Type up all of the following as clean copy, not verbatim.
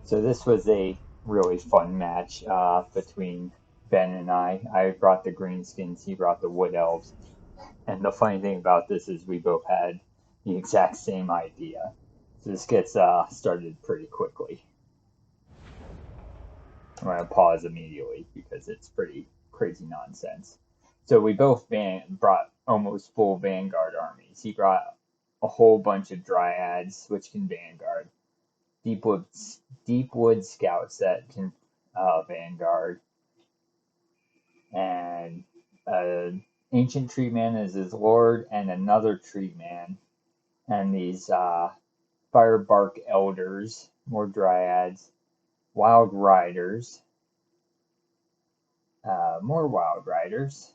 So this was a really fun match between Ben and I. I brought the Greenskins, he brought the Wood Elves. And the funny thing about this is we both had the exact same idea. So this gets started pretty quickly. I'm going to pause immediately because it's pretty crazy nonsense. So we both brought almost full Vanguard armies. He brought a whole bunch of Dryads, which can Vanguard. Deepwood, Deepwood Scouts that can Vanguard. And Ancient Tree Man is his lord, and another Tree Man. And these Firebark Elders, more Dryads. Wild Riders. More Wild Riders.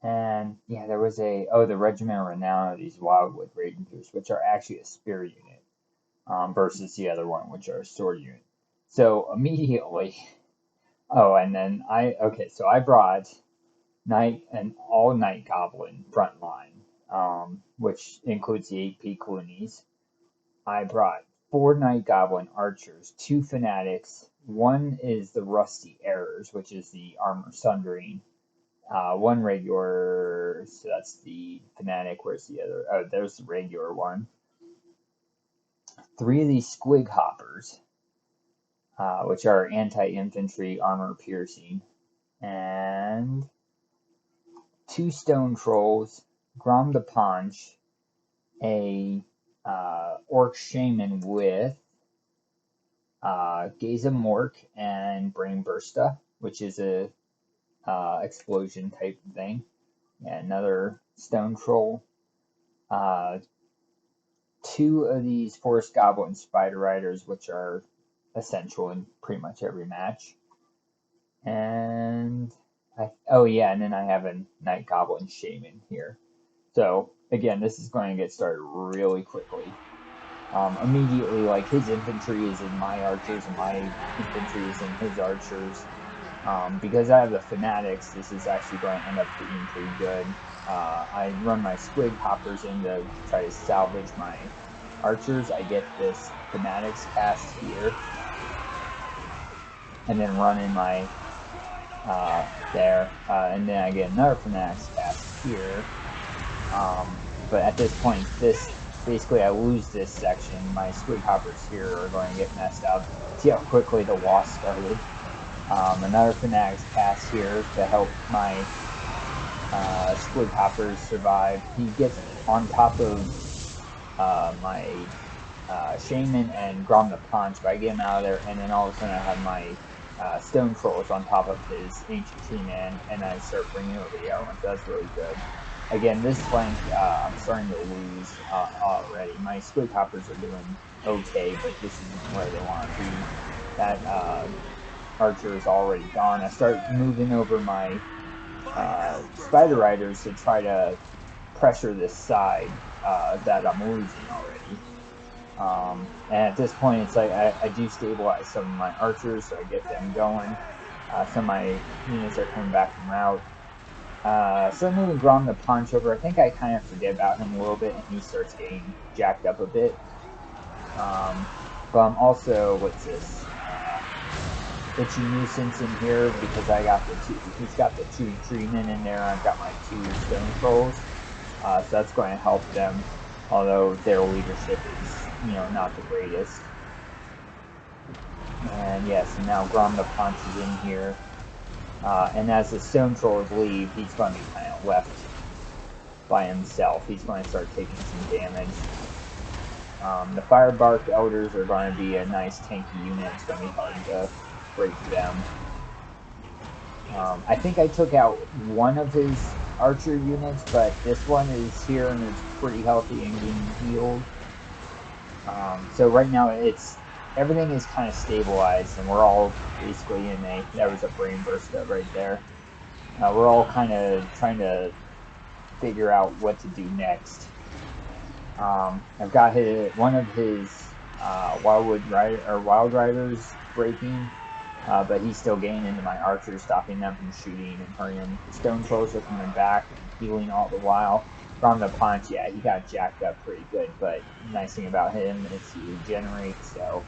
And yeah, there was the Regiment of Renown of these Wildwood Rangers, which are actually a spear unit, versus the other one, which are a sword unit. So immediately, and then so I brought an all Night Goblin front line, which includes the 8 peak loonies. I brought 4 Night Goblin archers, 2 fanatics. One is the Rusty Errors, which is the armor sundering. 1 regular, so that's the fanatic. Where's the other? Oh, there's the regular one. 3 of these Squig Hoppers, which are anti-infantry armor piercing, and 2 Stone Trolls, Grom the Paunch, a Orc Shaman with Gaza Mork and Brain Bursta, which is a explosion type thing. Yeah, another Stone Troll. 2 of these Forest Goblin Spider Riders, which are essential in pretty much every match. And and then I have a Night Goblin Shaman here. So again, this is going to get started really quickly. Immediately, like, his infantry is in my archers and my infantry is in his archers. Because I have the fanatics, this is actually going to end up being pretty good. I run my Squig Hoppers in to try to salvage my archers. I get this fanatics cast here, and then run in my there, and then I get another fanatics cast here. But at this point, basically I lose this section. My Squig Hoppers here are going to get messed up. See how quickly the wasp started. Another Fanatics cast here to help my Squig Hoppers survive. He gets on top of my Shaman and Grom the Paunch, but I get him out of there, and then all of a sudden I have my Stone Trolls on top of his Ancient Tree Man, and I start bringing over the elements. That's really good. Again, this flank I'm starting to lose already. My Squig Hoppers are doing okay, but this isn't where they want to be. That archer is already gone. I start moving over my Spider Riders to try to pressure this side that I'm losing already. And at this point, it's like I do stabilize some of my archers, so I get them going. Some of my units are coming back from route. So I'm moving Grom the Paunch over. I think I kind of forget about him a little bit, and he starts getting jacked up a bit. But I'm also, what's this? Itchy Nuisance in here because I got he's got the 2 Treemen in there. I've got my 2 Stone Trolls. So that's going to help them, although their leadership is, not the greatest. And yes, now Grom the Paunch is in here. And as the Stone Trolls leave, he's going to be kind of left by himself. He's going to start taking some damage. The Firebark Elders are going to be a nice tanky unit. It's going to be hard to break them. I think I took out one of his archer units, but this one is here and is pretty healthy and getting healed. So right now everything is kind of stabilized, and we're all basically that was a brain burst right there. We're all kind of trying to figure out what to do next. I've got one of his Wild Riders breaking, but he's still getting into my archers, stopping them from shooting and hurting them. The Stone Trolls are coming back and healing all the while. From the Punch, yeah, he got jacked up pretty good, but the nice thing about him is he regenerates, so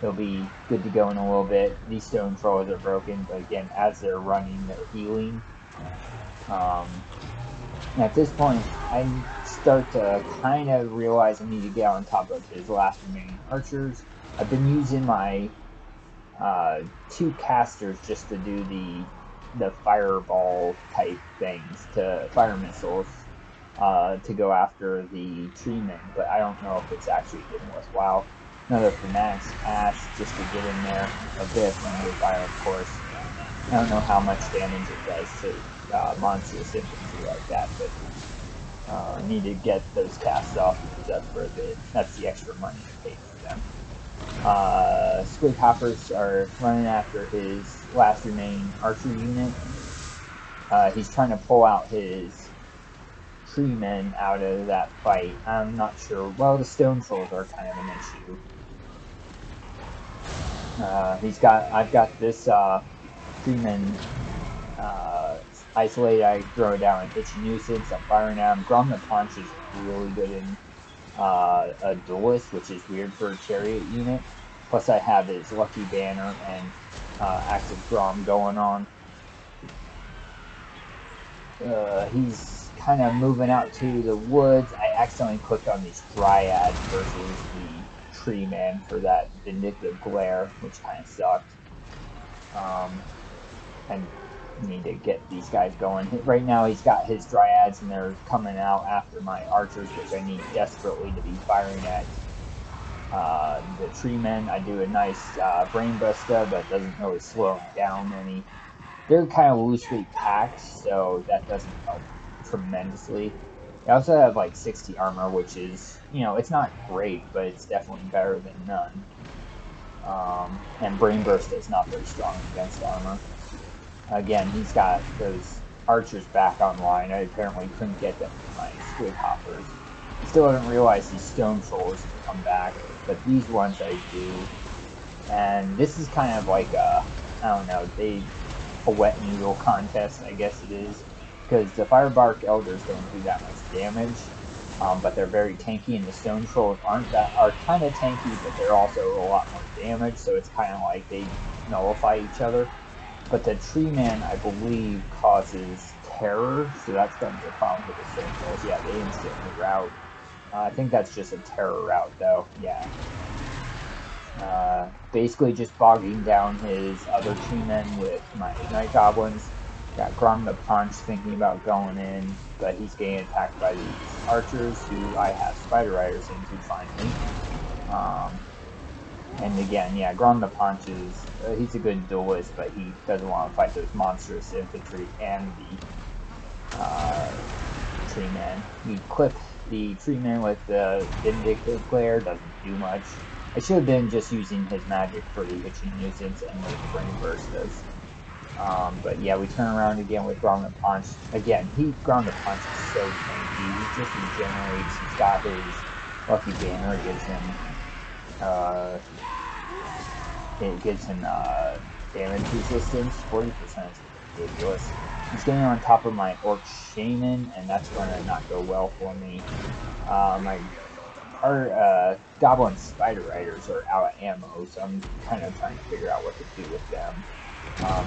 he'll be good to go in a little bit. These stone trolls are broken, but again, as they're running, they're healing. At this point, I start to kind of realize I need to get on top of his last remaining archers. I've been using my 2 casters just to do the fireball type things, to fire missiles, to go after the tree men, but I don't know if it's actually been worthwhile. Another Fanatics cast just to get in there, a bit of friendly fire, of course. I don't know how much damage it does to monstrous infantry like that, but I need to get those casts off because that's worth it. That's the extra money I paid for them. Squig Hoppers are running after his last remaining archer unit. He's trying to pull out his tree men out of that fight. I'm not sure. Well, the stone trolls are kind of an issue. I've got this treeman isolated. I throw down an itchy nuisance. I'm firing at him. Grom the Punch is really good in a duelist, which is weird for a chariot unit. Plus, I have his lucky banner and active Grom going on. He's kind of moving out to the woods. I accidentally clicked on these dryads versus the tree man for that vindictive glare, which kind of sucked. And need to get these guys going. Right now he's got his dryads and they're coming out after my archers, which I need desperately to be firing at the tree men. I do a nice brain buster, but it doesn't really slow them down any. They're kind of loosely packed, so that doesn't help tremendously. I also have like 60 armor, which is, you know, it's not great, but it's definitely better than none. And Brain Burst is not very strong against armor. Again, he's got those archers back online. I apparently couldn't get them with my Squig Hoppers. I still haven't realized these stone trolls have come back, but these ones I do. And this is kind of like a, I don't know, a wet noodle contest, I guess it is, because the Firebark Elders don't do that much damage, but they're very tanky, and the stone trolls are kind of tanky, but they're also a lot more damage, so it's kind of like they nullify each other. But the tree man, I believe, causes terror, so that's going to be a problem with the stone trolls. Yeah, they instantly rout. I think that's just a terror route, though. Yeah. Basically just bogging down his other tree men with my Ignite Goblins. Got Grom the Punch thinking about going in, but he's getting attacked by these archers who I have Spider Riders into finally. And again, yeah, Grom the Punch is, he's a good duelist, but he doesn't want to fight those monstrous infantry and the tree man. You clip the tree man with the Vindictive Glare, doesn't do much. I should have been just using his magic for the itching nuisance and the brain bursters. But yeah, we turn around again with Grom the Punch. Again, Grom the Punch is so tanky. He just regenerates. He's got his lucky banner. It gives him damage resistance. 40% is ridiculous. He's getting on top of my Orc Shaman, and that's going to not go well for me. Our Goblin Spider Riders are out of ammo, so I'm kind of trying to figure out what to do with them.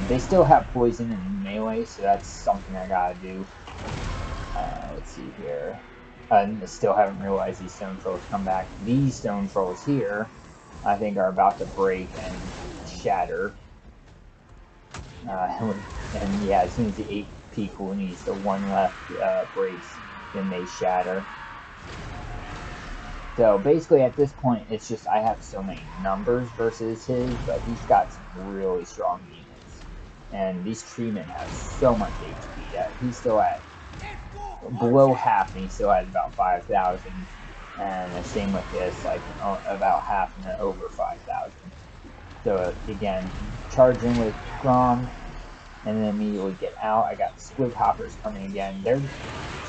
They still have poison and melee, so that's something I gotta do. Let's see here. I still haven't realized these stone trolls come back. These stone trolls here, I think, are about to break and shatter. And yeah, as soon as the 8 people needs the 1 left breaks, then they shatter. So basically at this point, it's just I have so many numbers versus his, but he's got some really strong units. And these treemen have so much HP. He's still at below half, and he still has about 5,000. And the same with this, like about half and then over 5,000. So again, charging with Grom, and then immediately get out. I got Squig Hoppers coming again. This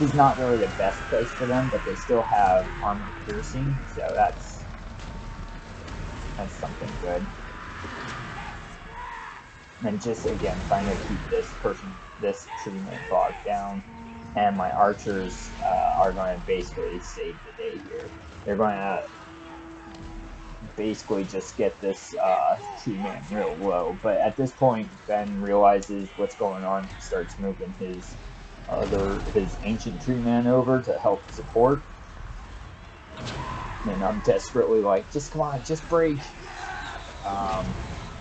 is not really the best place for them, but they still have armor piercing, so that's something good. And just again, trying to keep this treatment bogged down. And my archers are going to basically save the day here. They're going to basically just get this tree man real low. But at this point, Ben realizes what's going on. He starts moving his ancient tree man over to help support. And I'm desperately like, just come on, just break.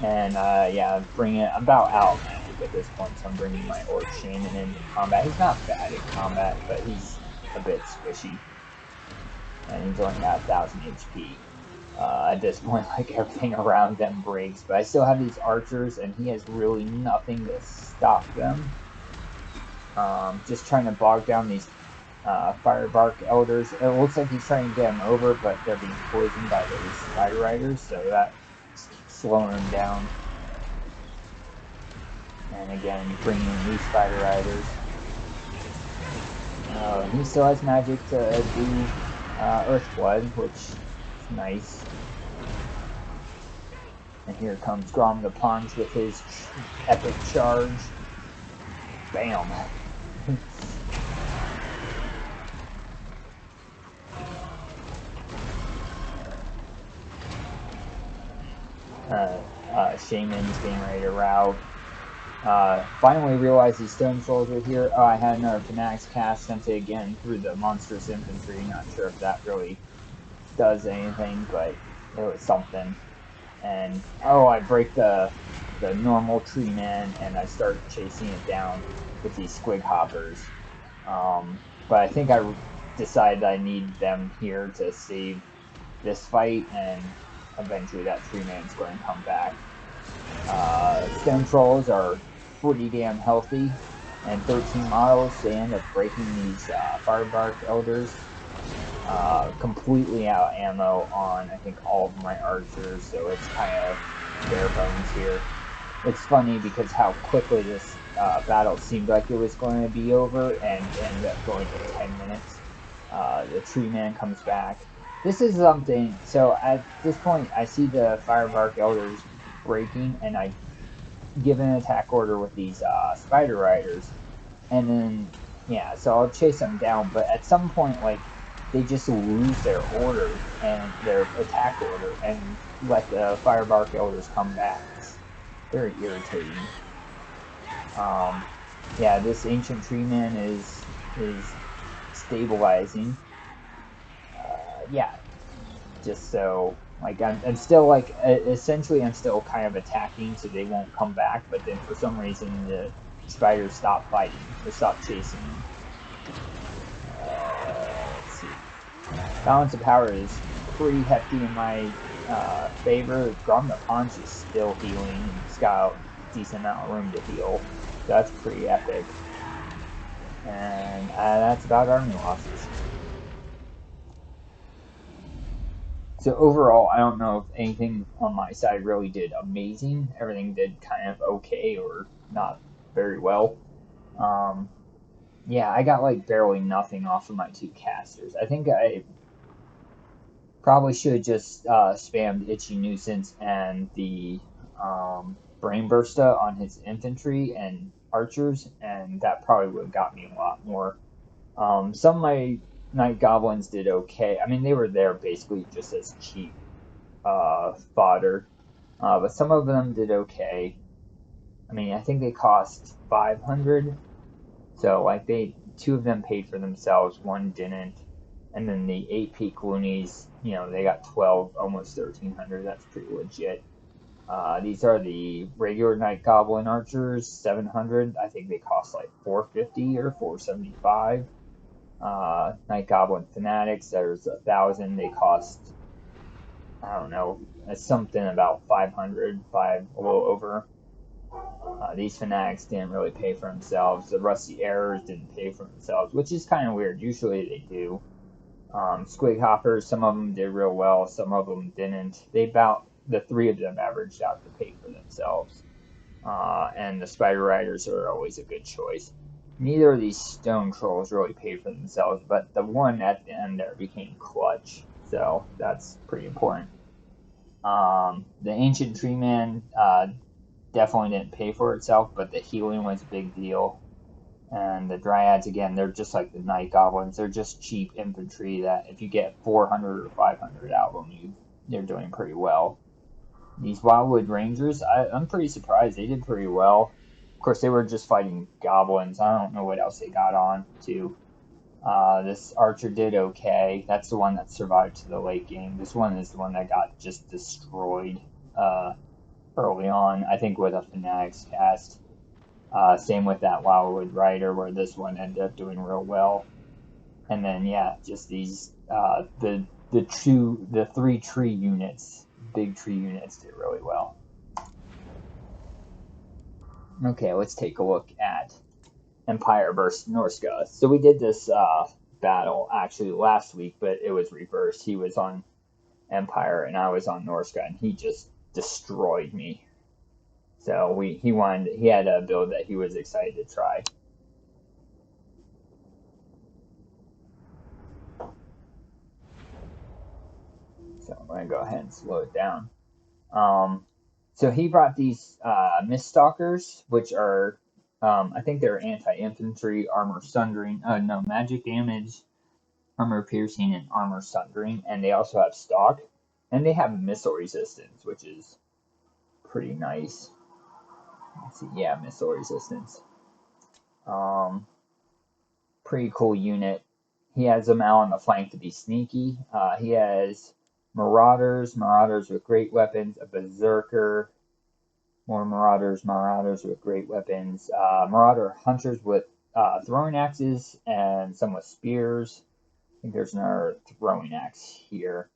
Yeah, bring it. I'm about out of magic at this point, so I'm bringing my Orc Shaman into combat. He's not bad at combat, but he's a bit squishy. And he's only got 1,000 HP. At this point, like, everything around them breaks. But I still have these archers, and he has really nothing to stop them. Just trying to bog down these Firebark Elders. It looks like he's trying to get them over, but they're being poisoned by those Spider Riders, so that's slowing them down. And again, bringing in these Spider Riders. He still has magic to do Earthblood, which is nice. And here comes Grom the Punch with his epic charge. Bam! Shaman's getting ready to rout. Finally realized these stone trolls were here. Oh, I had another Fanatics cast, sent it again through the monstrous infantry. Not sure if that really does anything, but it was something. And oh, I break the normal tree man, and I start chasing it down with these squig hoppers. But I think I decided I need them here to save this fight, and eventually that tree man's going to come back. Stone trolls are pretty damn healthy, and 13 models, they end up breaking these Firebark Elders. Completely out of ammo on, I think, all of my archers, so it's kind of bare bones here. It's funny because how quickly this battle seemed like it was going to be over, and ended up going to 10 minutes. The tree man comes back. This is something, so at this point, I see the Firebark Elders breaking, and I give an attack order with these Spider Riders, and then, yeah, so I'll chase them down, but at some point, like, they just lose their order, and their attack order, and let the Firebark Elders come back. It's very irritating. Yeah, this Ancient Tree Man is stabilizing. Yeah, just so, like, I'm still, like, essentially I'm still kind of attacking so they won't come back, but then for some reason the spiders stop fighting, or stop chasing them. Let's see. Balance of power is pretty hefty in my favor. Grom the Punch is still healing. He's got a decent amount of room to heal. So that's pretty epic. And that's about army losses. So overall, I don't know if anything on my side really did amazing. Everything did kind of okay or not very well. Yeah, I got like barely nothing off of my two casters. I think I probably should have just spammed Itchy Nuisance and the Brain Bursta on his infantry and archers, and that probably would have got me a lot more. Some of my Night Goblins did okay. I mean, they were there basically just as cheap fodder, but some of them did okay. I mean, I think they cost 500, so like two of them paid for themselves, one didn't. And then the 8 peak loonies, you know, they got 12, almost 1,300. That's pretty legit. These are the regular Night Goblin archers, 700. I think they cost like 450 or 475. Night Goblin fanatics, there's 1,000. They cost, I don't know, something about 500, a little over. These fanatics didn't really pay for themselves. The Rusty Errors didn't pay for themselves, which is kind of weird. Usually they do. Squig Hoppers, some of them did real well, some of them didn't. The three of them averaged out to pay for themselves. And the Spider Riders are always a good choice. Neither of these Stone Trolls really paid for themselves, but the one at the end there became clutch, so that's pretty important. The Ancient Tree Man definitely didn't pay for itself, but the healing was a big deal. And the Dryads, again, they're just like the Night Goblins. They're just cheap infantry that if you get 400 or 500 out of them, they're doing pretty well. These Wildwood Rangers, I'm pretty surprised. They did pretty well. Of course, they were just fighting goblins. I don't know what else they got on to. This Archer did okay. That's the one that survived to the late game. This one is the one that got just destroyed uh, early on, I think, with a Fanatics cast. Same with that Wildwood Rider, where this one ended up doing real well. And then, yeah, just these, the three tree units, big tree units did really well. Okay, let's take a look at Empire versus Norsca. So we did this battle actually last week, but it was reversed. He was on Empire and I was on Norsca, and he just destroyed me. So he had a build that he was excited to try. So I'm going to go ahead and slow it down. So he brought these Miststalkers, which are, I think they're anti-infantry, armor sundering, no, magic damage, armor piercing, and armor sundering, and they also have stock, and they have missile resistance, which is pretty nice. Let's see, yeah, missile resistance. Pretty cool unit. He has them out on the flank to be sneaky. He has Marauders with great weapons, a Berserker, more Marauders with great weapons, Marauder Hunters with throwing axes and some with spears. I think there's another throwing axe here.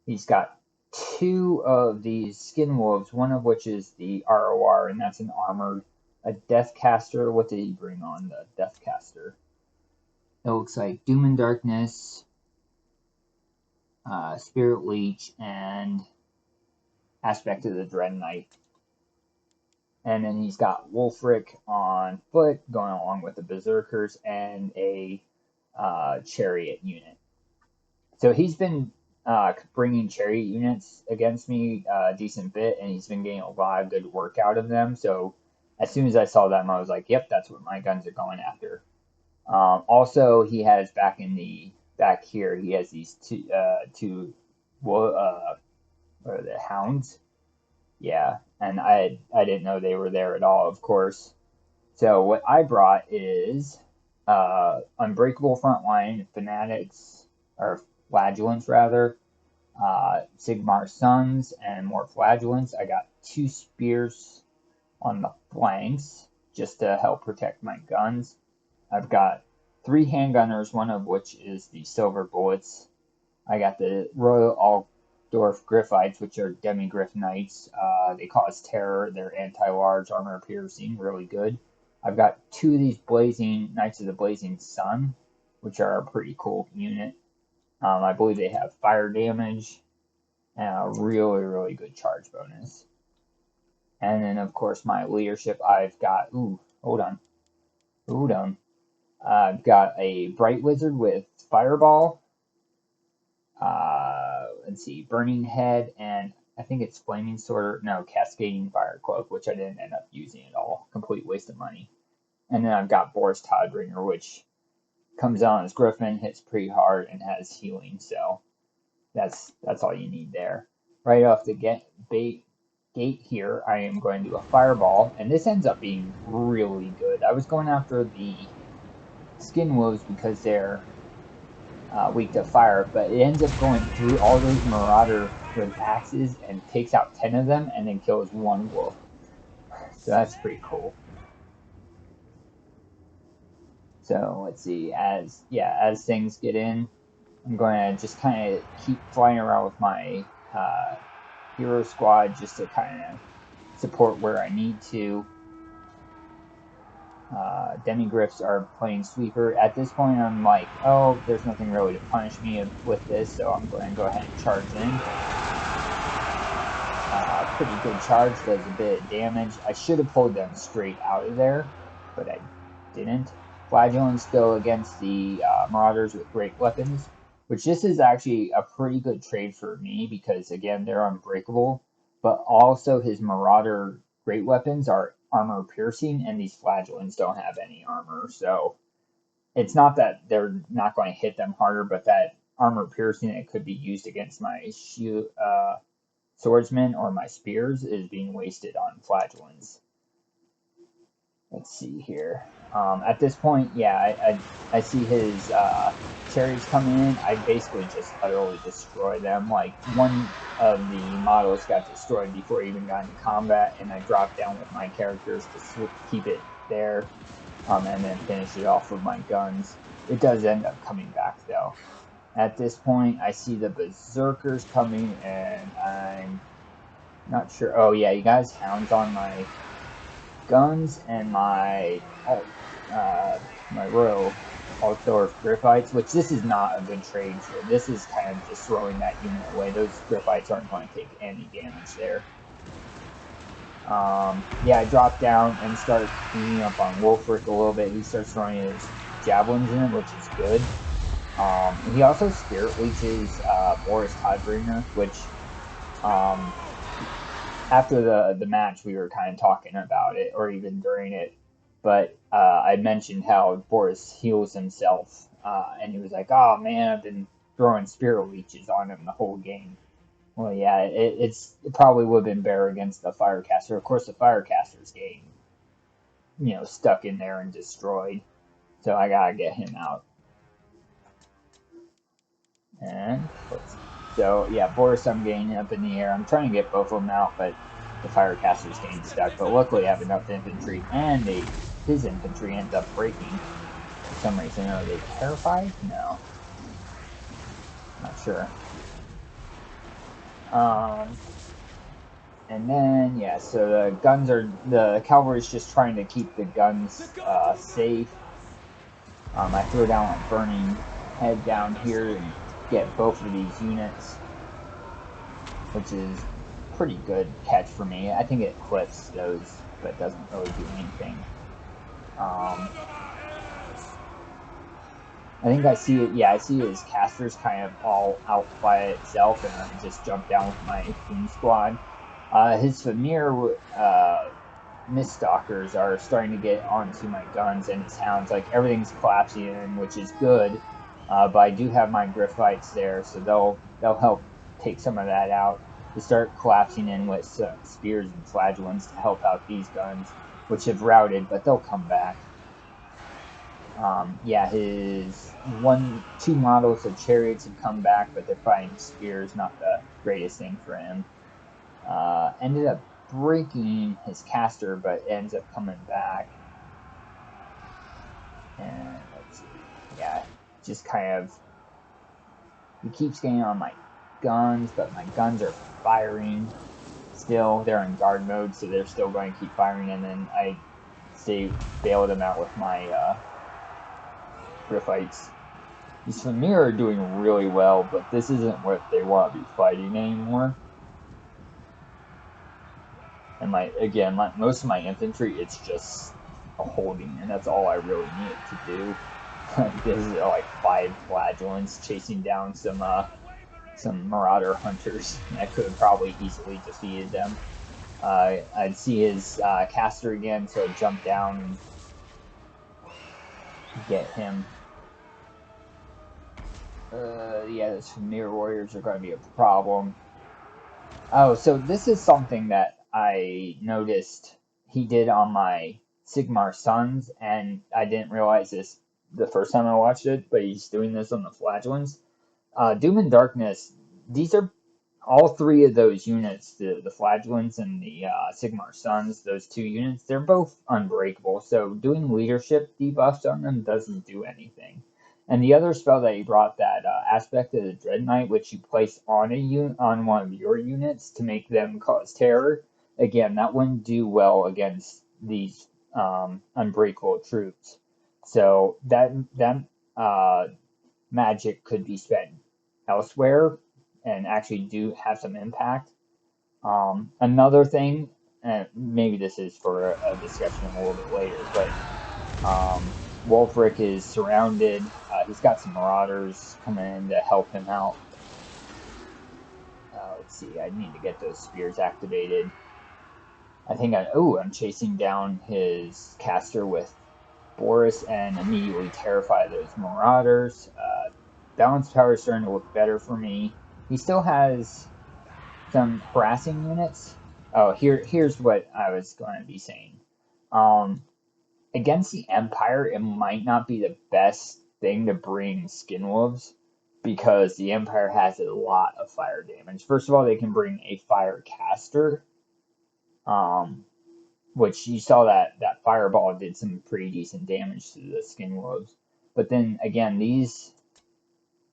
He's got two of these skin wolves, one of which is the ROR, and that's an armored, a Deathcaster. What did he bring on the Deathcaster? It looks like Doom and Darkness, Spirit Leech, and Aspect of the Dread Knight. And then he's got Wolfric on foot, going along with the Berserkers and a Chariot unit. So he's been bringing Chariot units against me a decent bit, and he's been getting a lot of good work out of them. So as soon as I saw them, I was like, yep, that's what my guns are going after. Also, he has back here, he has these two what are the hounds? Yeah, and I didn't know they were there at all, of course. So what I brought is Unbreakable Frontline, Fanatics, or Flagellants rather, Sigmar Sons, and more Flagellants. I got two spears on the flanks just to help protect my guns. I've got three handgunners, one of which is the Silver Bullets. I got the Royal Altdorf Griffites, which are Demigryph Knights. They cause terror. They're anti-large, armor piercing, really good. I've got two of these Blazing Knights of the Blazing Sun, which are a pretty cool unit. I believe they have fire damage and a really, really good charge bonus. And then, of course, my leadership, I've got, hold on. I've got a Bright Wizard with Fireball. Let's see, Burning Head, and I think it's Flaming Sword, no, Cascading Fire Cloak, which I didn't end up using at all. Complete waste of money. And then I've got Boris Todbringer, which comes out as Griffin, hits pretty hard, and has healing, so that's all you need there. Right off the gate here, I am going to do a Fireball, and this ends up being really good. I was going after the Skin Wolves because they're weak to fire, but it ends up going through all those Marauder with axes and takes out 10 of them and then kills one wolf. So that's pretty cool. So let's see, as things get in, I'm going to just kind of keep flying around with my hero squad just to kind of support where I need to. Demigryphs are playing sweeper. At this point, I'm like, oh, there's nothing really to punish me with this, so I'm going to go ahead and charge in. Pretty good charge, does a bit of damage. I should have pulled them straight out of there, but I didn't. Flagellants go against the Marauders with great weapons, which this is actually a pretty good trade for me because, again, they're unbreakable, but also his Marauder great weapons are armor piercing, and these Flagellants don't have any armor, so it's not that they're not going to hit them harder, but that armor piercing that could be used against my shield, swordsmen or my spears is being wasted on flagellants. Let's see here. At this point, yeah, I see his chariots coming in. I basically just utterly destroy them. Like, one of the models got destroyed before I even got into combat, and I dropped down with my characters to keep it there, and then finish it off with my guns. It does end up coming back, though. At this point, I see the berserkers coming, and I'm not sure. Oh, yeah, you guys, hounds on my guns and my my royal Altdorf Griffites, which this is not a good trade for. This is kind of just throwing that unit away. Those Griffites aren't going to take any damage there. Yeah, I drop down and start beating up on Wolfric a little bit. He starts throwing his javelins in it, which is good. He also spirit leeches Boris Todbringer, which after the match, we were kind of talking about it, or even during it, but I mentioned how Boris heals himself, and he was like, oh man, I've been throwing spirit leeches on him the whole game. Well, yeah, it probably would have been better against the Firecaster. Of course, the Firecaster's getting, stuck in there and destroyed, so I gotta get him out. And so yeah, Boris, I'm getting up in the air. I'm trying to get both of them out, but the Firecaster's getting stuck. But luckily, I have enough infantry, and his infantry ends up breaking for some reason. Are they terrified? No, not sure. And then yeah, so the cavalry's just trying to keep the guns safe. I throw down a burning head down here and get both of these units, which is pretty good catch for me. I think it clips those, but doesn't really do anything. I think I see it. Yeah, I see his casters kind of all out by itself, and I just jump down with my Doom Squad. His Famir Miststalkers are starting to get onto my guns, and it sounds like everything's collapsing in, which is good. But I do have my Griffites there, so they'll help take some of that out. They start collapsing in with spears and flagellants to help out these guns, which have routed, but they'll come back. Yeah, his two models of chariots have come back, but they're fighting spears, not the greatest thing for him. Ended up breaking his caster, but ends up coming back. And let's see, yeah, just kind of, he keeps getting on my guns, but my guns are firing still. They're in guard mode, so they're still going to keep firing, and then I bailed them out with my Griffites. These Famir are doing really well, but this isn't what they want to be fighting anymore. And most of my infantry, it's just a holding, and that's all I really need to do. This is like 5 flagellants chasing down some marauder hunters. I could have probably easily defeated them. I'd see his caster again, so I'd jump down and get him. Yeah, those Famir warriors are going to be a problem. Oh, so this is something that I noticed he did on my Sigmar Sons, and I didn't realize this the first time I watched it, but he's doing this on the Flagellants. Doom and Darkness, these are all 3 of those units, the Flagellants and the Sigmar Sons, those 2 units, they're both unbreakable, so doing leadership debuffs on them doesn't do anything. And the other spell that he brought, that Aspect of the Dread Knight, which you place on on one of your units to make them cause terror, again, that wouldn't do well against these unbreakable troops. So that magic could be spent elsewhere and actually do have some impact. Another thing, and maybe this is for a discussion a little bit later, but Wolfric is surrounded. He's got some marauders coming in to help him out. Let's see, I need to get those spears activated. I think I'm chasing down his caster with Boris and immediately terrify those marauders. Balanced power is starting to look better for me. He still has some harassing units. Oh, here's what I was going to be saying. Um, Against the Empire, it might not be the best thing to bring Skin Wolves because the Empire has a lot of fire damage. First of all, they can bring a fire caster, um, which you saw that fireball did some pretty decent damage to the Skin Wolves. But then again, these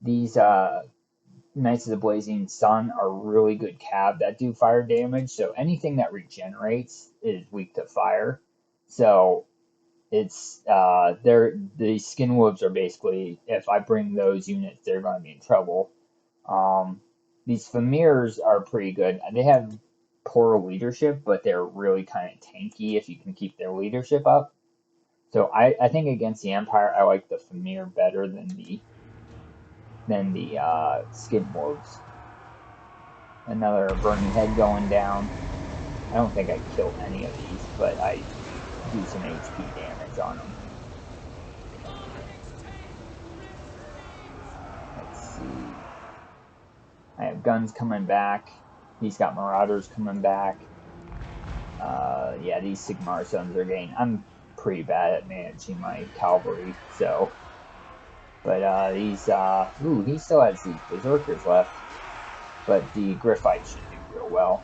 Knights of the Blazing Sun are really good cab that do fire damage. So anything that regenerates is weak to fire. So it's the Skin Wolves are basically, if I bring those units, they're going to be in trouble. Um, these Famirs are pretty good. They have poor leadership, but they're really kind of tanky if you can keep their leadership up. So I think against the Empire, I like the Famir better than the Skin Wolves. Another Burning Head going down. I don't think I kill any of these, but I do some HP damage on them. Let's see. I have guns coming back. He's got Marauders coming back. Yeah, these Sigmar Sons are getting... I'm pretty bad at managing my cavalry, so... But these... Ooh, he still has these Berserkers left. But the Griffites should do real well.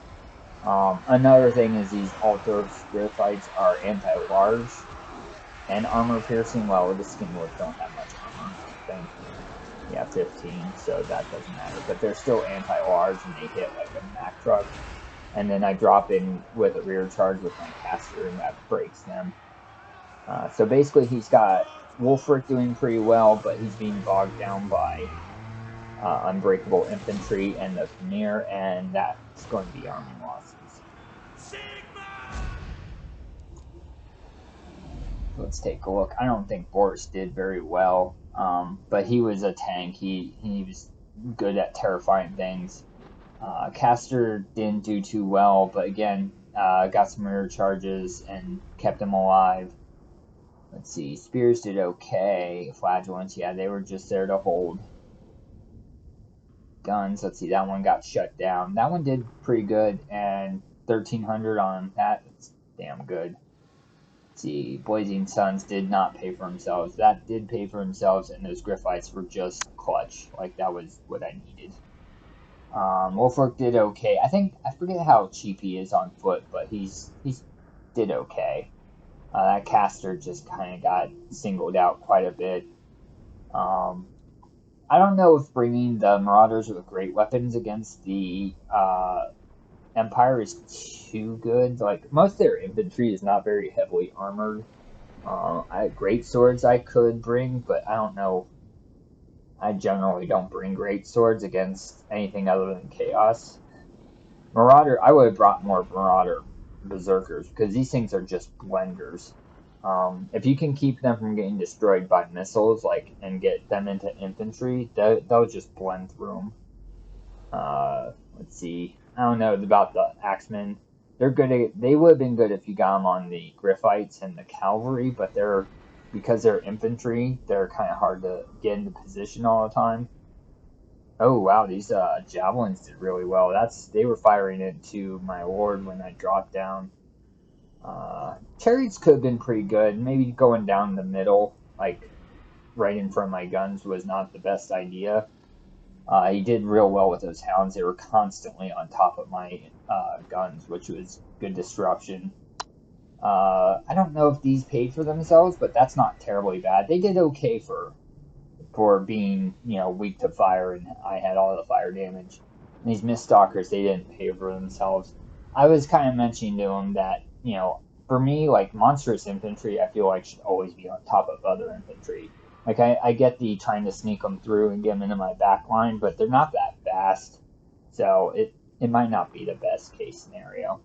Another thing is these Altos Griffites are anti-large and armor piercing. Well, the Skin Wolves don't have much armor, I think. Yeah, 15, so that doesn't matter. But they're still anti-large and they hit like a Mack truck. And then I drop in with a rear charge with my caster and that breaks them. So basically he's got Wolfric doing pretty well, but he's being bogged down by Unbreakable Infantry and the Famir, and that's going to be army losses. Let's take a look. I don't think Boris did very well, but he was a tank. He was good at terrifying things. Caster didn't do too well, but again, got some rear charges and kept him alive. Let's see, Spears did okay. Flagellants, yeah, they were just there to hold. Guns, let's see, that one got shut down. That one did pretty good, and 1,300 on that, that's damn good. Let's see, Blazing Suns did not pay for themselves. That did pay for themselves, and those Griffites were just clutch. Like, that was what I needed. Wolfric did okay. I forget how cheap he is on foot, but he's did okay. That caster just kind of got singled out quite a bit. I don't know if bringing the Marauders with great weapons against the Empire is too good. Like, most of their infantry is not very heavily armored. Great swords I could bring, but I don't know. I generally don't bring great swords against anything other than Chaos. Marauder, I would have brought more Marauder Berserkers, because these things are just blenders. If you can keep them from getting destroyed by missiles, like, and get them into infantry, they'll just blend through them. Let's see. I don't know about the Axemen. They're good. They would have been good if you got them on the Griffites and the cavalry, but because they're infantry, they're kind of hard to get into position all the time. Oh wow, these javelins did really well. They were firing into my lord when I dropped down. Chariots could have been pretty good. Maybe going down the middle, like right in front of my guns, was not the best idea. He did real well with those hounds. They were constantly on top of my guns, which was good disruption. I don't know if these paid for themselves, but that's not terribly bad. They did okay for being, weak to fire, and I had all the fire damage. And these Miststalkers, they didn't pay for themselves. I was kind of mentioning to them that, for me, like, monstrous infantry, I feel like should always be on top of other infantry. Like, I get the trying to sneak them through and get them into my back line, but they're not that fast. So it might not be the best case scenario.